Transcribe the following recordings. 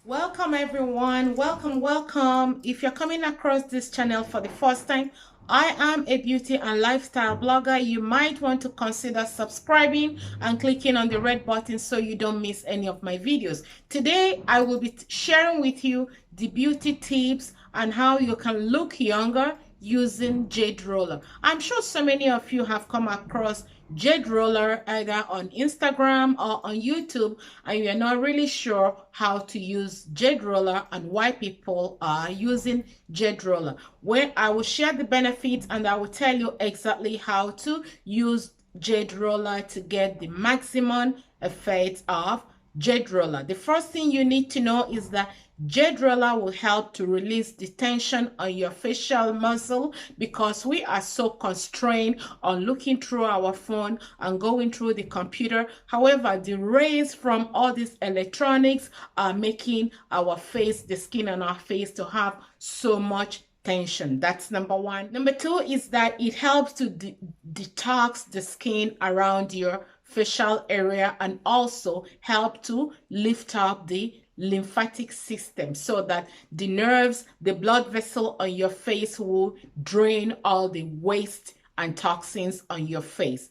Welcome everyone. Welcome. If you're coming across this channel for the first time, I am a beauty and lifestyle blogger. You might want to consider subscribing and clicking on the red button so you don't miss any of my videos. Today, I will be sharing with you the beauty tips and how you can look younger using Jade roller. I'm sure so many of you have come across Jade roller either on Instagram or on YouTube, and you're not really sure how to use Jade roller and why people are using Jade roller. Where I will share the benefits and I will tell you exactly how to use Jade roller to get the maximum effect of Jade roller. The first thing you need to know is that Jade roller will help to release the tension on your facial muscle because we are so constrained on looking through our phone and going through the computer. However, the rays from all these electronics are making our face, the skin on our face, to have so much tension. That's number one. Number two is that it helps to detox the skin around your facial area and also help to lift up the lymphatic system so that the nerves, the blood vessel on your face will drain all the waste and toxins on your face.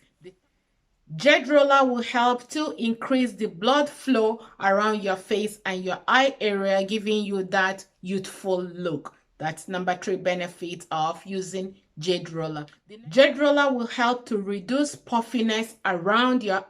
Jade roller will help to increase the blood flow around your face and your eye area, giving you that youthful look. That's number three benefit of using Jade roller. The Jade roller will help to reduce puffiness around your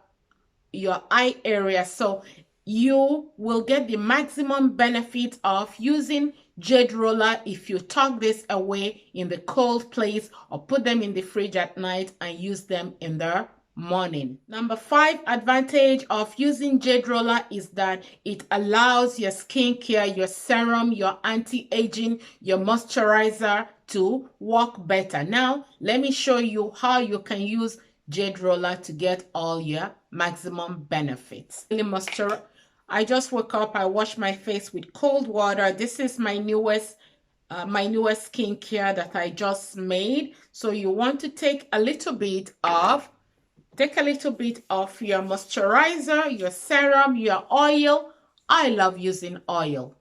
eye area, so you will get the maximum benefit of using Jade roller if you tuck this away in the cold place or put them in the fridge at night and use them in the morning. Number five advantage of using Jade roller is that it allows your skincare, your serum, your anti-aging, your moisturizer to work better. Now, let me show you how you can use Jade roller to get all your maximum benefits. I just woke up, I washed my face with cold water. This is my newest skincare that I just made. So you want to take a little bit of your moisturizer, your serum, your oil. I love using oil.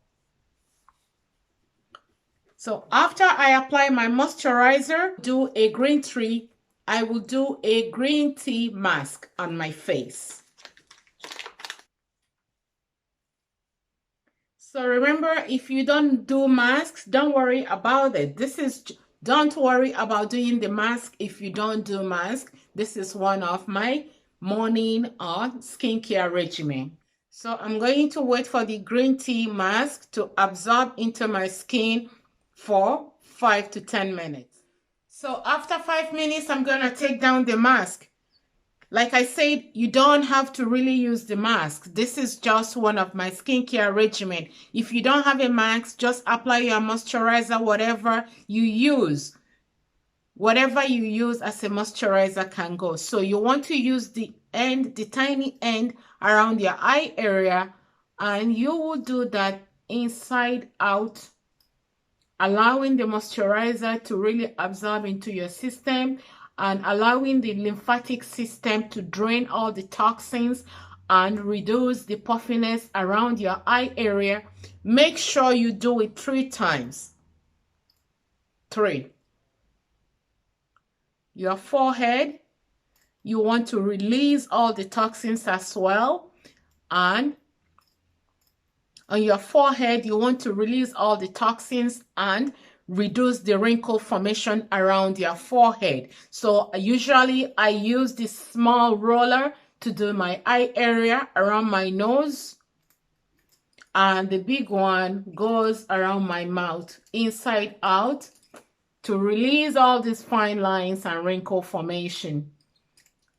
So after I apply my moisturizer, I will do a green tea mask on my face. So remember, if you don't do masks, don't worry about it. Don't worry about doing the mask if you don't do mask. This is one of my morning or skincare regimen. So I'm going to wait for the green tea mask to absorb into my skin for 5 to 10 minutes. So after 5 minutes, I'm going to take down the mask. Like I said, you don't have to really use the mask. This is just one of my skincare regimen. If you don't have a mask, just apply your moisturizer, whatever you use. Whatever you use as a moisturizer can go. So you want to use the tiny end around your eye area, and you will do that inside out, allowing the moisturizer to really absorb into your system and allowing the lymphatic system to drain all the toxins and reduce the puffiness around your eye area. Make sure you do it 3 times. 3. Your forehead, you want to release all the toxins as well. And on your forehead, you want to release all the toxins and reduce the wrinkle formation around your forehead. So usually I use this small roller to do my eye area around my nose, and the big one goes around my mouth inside out to release all these fine lines and wrinkle formation.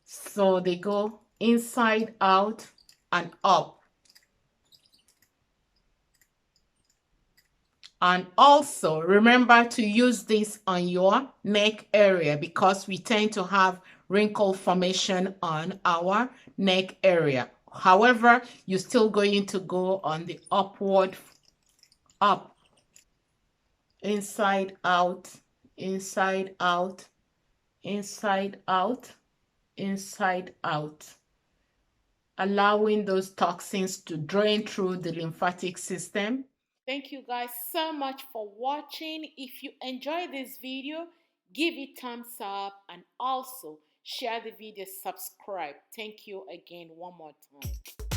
So they go inside out and up. And also remember to use this on your neck area because we tend to have wrinkle formation on our neck area. However, you're still going to go on the upward, up, inside out, inside out, inside out, inside out. allowing those toxins to drain through the lymphatic system. Thank you guys so much for watching. If you enjoyed this video, give it thumbs up and also share the video, subscribe. Thank you again one more time.